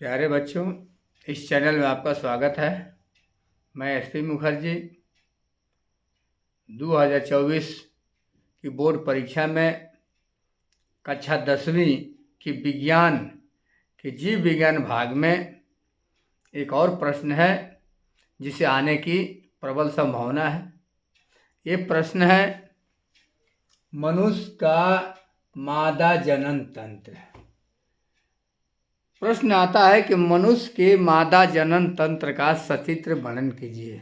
प्यारे बच्चों, इस चैनल में आपका स्वागत है। मैं एसपी मुखर्जी 2024 की बोर्ड परीक्षा में कक्षा 10वीं की विज्ञान के जीव विज्ञान भाग में एक और प्रश्न है जिसे आने की प्रबल संभावना है। ये प्रश्न है मनुष्य का मादा जनन तंत्र। प्रश्न आता है कि मनुष्य के मादा जनन तंत्र का सचित्र वर्णन कीजिए।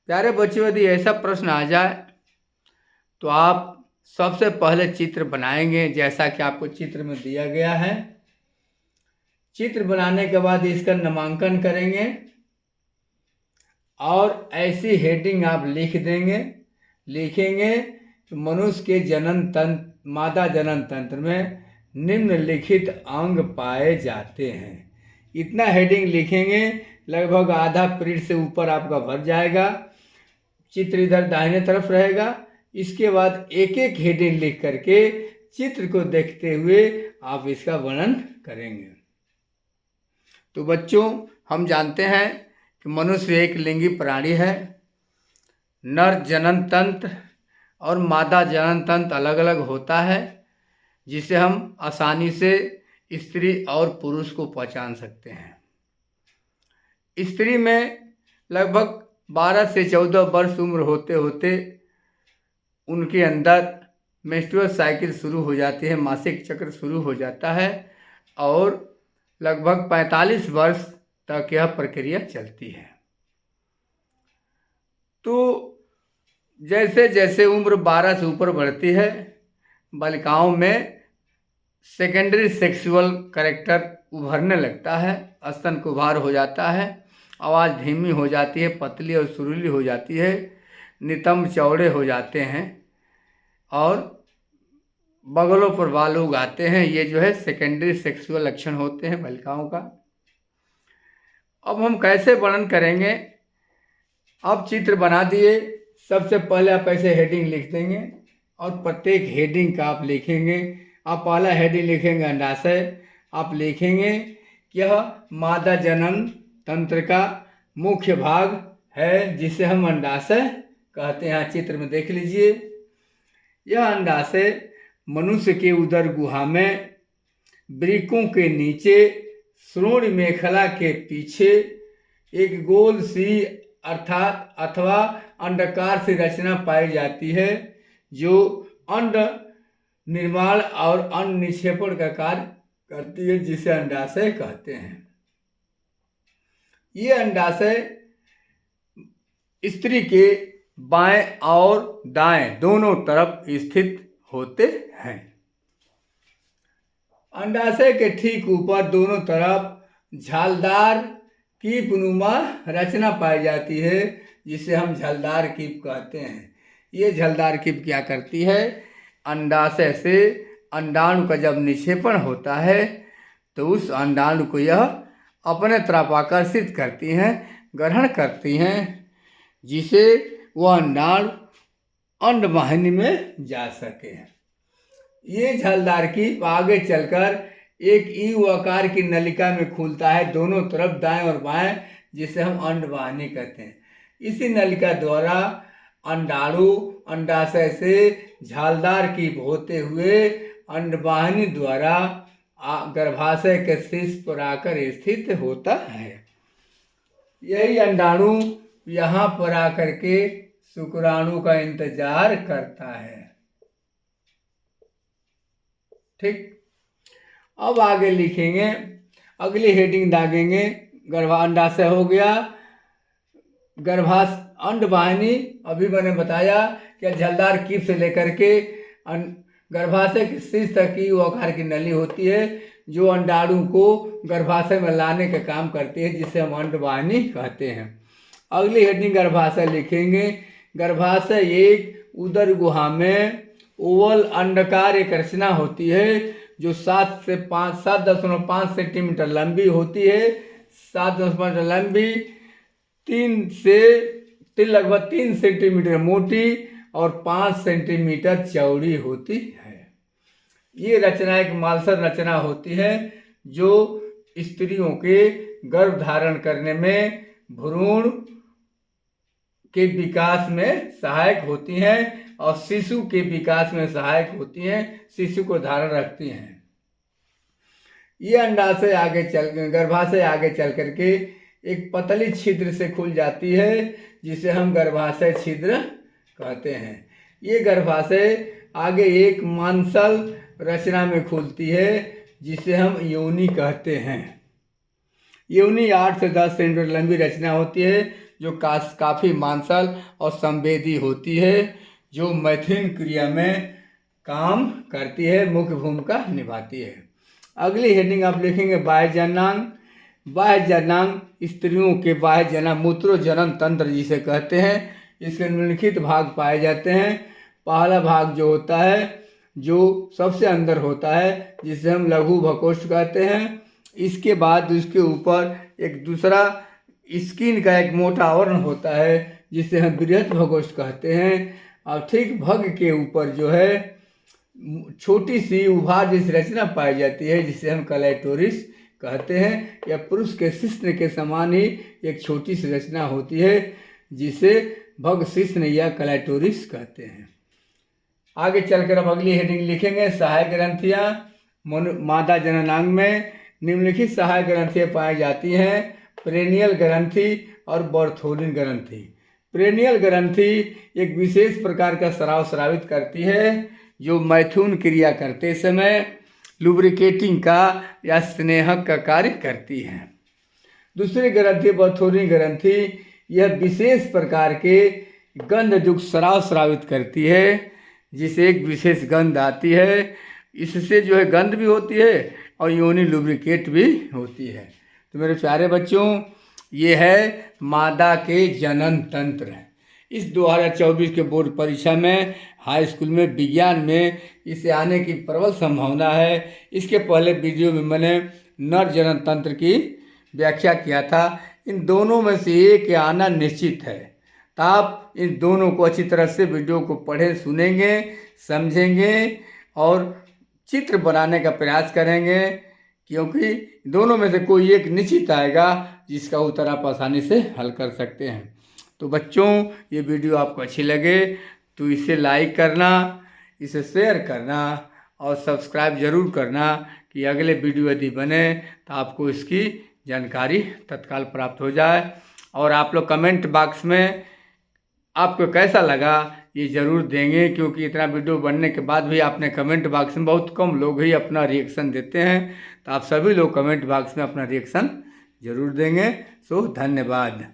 प्यारे बच्चों, यदि ऐसा प्रश्न आ जाए तो आप सबसे पहले चित्र बनाएंगे, जैसा कि आपको चित्र में दिया गया है। चित्र बनाने के बाद इसका नामांकन करेंगे और ऐसी हेडिंग आप लिखेंगे कि मनुष्य के मादा जनन तंत्र में निम्नलिखित अंग पाए जाते हैं। इतना हेडिंग लिखेंगे, लगभग आधा पृष्ठ से ऊपर आपका भर जाएगा। चित्र इधर दाहिने तरफ रहेगा। इसके बाद एक एक हेडिंग लिख करके चित्र को देखते हुए आप इसका वर्णन करेंगे। तो बच्चों, हम जानते हैं कि मनुष्य एक लिंगी प्राणी है। नर जनन तंत्र और मादा जनन तंत्र अलग अलग होता है, जिसे हम आसानी से स्त्री और पुरुष को पहचान सकते हैं। स्त्री में लगभग 12 से 14 वर्ष उम्र होते होते उनके अंदर मेंस्ट्रुअल साइकिल शुरू हो जाती है, मासिक चक्र शुरू हो जाता है और लगभग 45 वर्ष तक यह प्रक्रिया चलती है। तो जैसे जैसे उम्र 12 से ऊपर बढ़ती है, बालिकाओं में सेकेंडरी सेक्सुअल कैरेक्टर उभरने लगता है। स्तन कुभार हो जाता है, आवाज़ धीमी हो जाती है, पतली और सुरीली हो जाती है, नितंब चौड़े हो जाते हैं और बगलों पर बाल उग आते हैं। ये जो है सेकेंडरी सेक्सुअल लक्षण होते हैं बालिकाओं का। अब हम कैसे वर्णन करेंगे? अब चित्र बना दिए। सबसे पहले आप ऐसे हेडिंग लिख देंगे और प्रत्येक हेडिंग का आप लिखेंगे। आप पहला हेडिंग लिखेंगे अंडाशय। आप लिखेंगे कि यह मादा जनन तंत्र का मुख्य भाग है, जिसे हम अंडाशय कहते हैं। यहाँ चित्र में देख लीजिए। यह अंडाशय मनुष्य के उदर गुहा में वृक्कों के नीचे श्रोण मेखला के पीछे एक गोल सी अर्थात अथवा अंडाकार से रचना पाई जाती है, जो अंड निर्माण और अंड निक्षेपण का कार्य करती है, जिसे अंडाशय कहते हैं। ये अंडाशय स्त्री के बाएं और दाएं दोनों तरफ स्थित होते हैं। अंडाशय के ठीक ऊपर दोनों तरफ झालदार कीपनुमा रचना पाई जाती है, जिसे हम झलदार कीप कहते हैं। ये झलदार कीप क्या करती है? अंडाशय से अंडाणु का जब निक्षेपण होता है तो उस अंडाणु को यह अपने तरफ आकर्षित करती हैं, ग्रहण करती हैं, जिसे वह अंडाणु अंडवाहिनी में जा सके। ये झलदार कीप आगे चलकर एक यू आकार की नलिका में खुलता है दोनों तरफ, दाएं और बाएं, जिसे हम अंडवाहिनी कहते हैं। इसी नलिका द्वारा अंडाणु अंडाशय से झालदार कीप होते हुए अंडवाहिनी द्वारा गर्भाशय के शीर्ष पर आकर स्थित होता है। यही अंडाणु यहाँ पर आकर के शुक्राणु का इंतजार करता है। ठीक। अब आगे लिखेंगे, अगली हेडिंग दागेंगे। अंडाशय हो गया। अंडवाहिनी अभी मैंने बताया कि झलदार कीप से लेकर के गर्भाशय के शीर्ष तक की वो आकार की नली होती है, जो अंडाणु को गर्भाशय में लाने का काम करती है, जिसे हम अंडवाहिनी कहते हैं। अगली हेडिंग गर्भाशय लिखेंगे। गर्भाशय एक उदर गुहा में ओवल अंडाकार एक रचना होती है, जो 7.5 सेंटीमीटर लंबी होती है, 7.5 लंबी, लगभग 3 सेंटीमीटर मोटी और 5 सेंटीमीटर चौड़ी होती है। ये रचना एक मालसर रचना होती है, जो स्त्रियों के गर्भ धारण करने में, भ्रूण के विकास में सहायक होती हैं और शिशु के विकास में सहायक होती हैं, शिशु को धारण रखती हैं। ये अंडाशय गर्भाशय आगे चल करके एक पतली छिद्र से खुल जाती है, जिसे हम गर्भाशय छिद्र कहते हैं। ये गर्भाशय आगे एक मांसल रचना में खुलती है, जिसे हम योनि कहते हैं। योनि 8 से 10 सेंटीमीटर लंबी रचना होती है, जो काफ़ी मांसल और संवेदी होती है, जो मैथुन क्रिया में काम करती है, मुख्य भूमिका निभाती है। अगली हेडिंग आप लिखेंगे बाह्य जननांग। बाह्य जननांग स्त्रियों के बाह्य जनन मूत्रोजनन तंत्र जिसे कहते हैं, इसके निम्नलिखित भाग पाए जाते हैं। पहला भाग जो होता है, जो सबसे अंदर होता है, जिसे हम लघु भकोष्ठ कहते हैं। इसके बाद उसके ऊपर एक दूसरा स्किन का एक मोटा आवरण होता है, जिसे हम बृहत भकोष्ठ कहते हैं। और ठीक भग के ऊपर जो है छोटी सी उभार जैसी रचना पाई जाती है, जिसे हम क्लाइटोरिस कहते हैं। या पुरुष के शिश्न के समान ही एक छोटी सी रचना होती है, जिसे भग शिश्न या क्लाइटोरिस कहते हैं। आगे चलकर अब अगली हेडिंग लिखेंगे सहायक ग्रंथियाँ। मादा जननांग में निम्नलिखित सहायक ग्रंथियाँ पाई जाती हैं: पेरिनियल ग्रंथि और बर्थोलिन ग्रंथि। पेरिनियल ग्रंथि एक विशेष प्रकार का स्राव स्रावित करती है, जो मैथुन क्रिया करते समय लुब्रिकेटिंग का या स्नेहक का कार्य करती है। दूसरी ग्रंथि बर्थोलिन ग्रंथि, यह विशेष प्रकार के गंधयुक्त स्राव स्रावित करती है, जिसे एक विशेष गंध आती है। इससे जो है गंध भी होती है और योनि लुब्रिकेट भी होती है। तो मेरे प्यारे बच्चों, ये है मादा के जनन तंत्र। इस 2024 के बोर्ड परीक्षा में हाई स्कूल में विज्ञान में इसे आने की प्रबल संभावना है। इसके पहले वीडियो में मैंने नर जनन तंत्र की व्याख्या किया था। इन दोनों में से एक आना निश्चित है। तो आप इन दोनों को अच्छी तरह से वीडियो को पढ़ें, सुनेंगे, समझेंगे और चित्र बनाने का प्रयास करेंगे, क्योंकि दोनों में से कोई एक निश्चित आएगा, जिसका उत्तर आप आसानी से हल कर सकते हैं। तो बच्चों, ये वीडियो आपको अच्छी लगे तो इसे लाइक करना, इसे शेयर करना और सब्सक्राइब ज़रूर करना, कि अगले वीडियो यदि बने तो आपको इसकी जानकारी तत्काल प्राप्त हो जाए। और आप लोग कमेंट बॉक्स में आपको कैसा लगा ये ज़रूर देंगे, क्योंकि इतना वीडियो बनने के बाद भी आपने कमेंट बॉक्स में बहुत कम लोग ही अपना रिएक्शन देते हैं। तो आप सभी लोग कमेंट बॉक्स में अपना रिएक्शन ज़रूर देंगे। सो धन्यवाद।